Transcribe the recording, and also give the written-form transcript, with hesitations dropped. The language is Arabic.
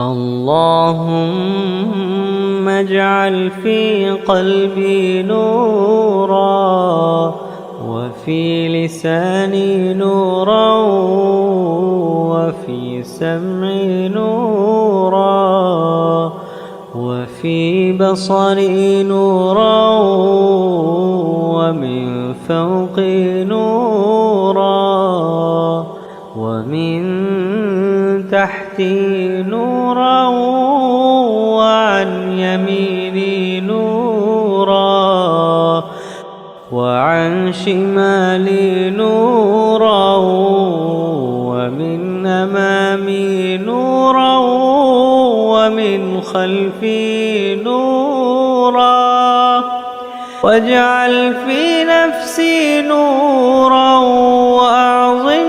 اللهم اجعل في قلبي نورا وفي لساني نورا وفي سمعي نورا وفي بصري نورا ومن فوقي نورا ومن تحتي نورا وعن يميني نورا وعن شمالي نورا ومن أمامي نورا ومن خلفي نورا واجعل في نفسي نورا وأعظم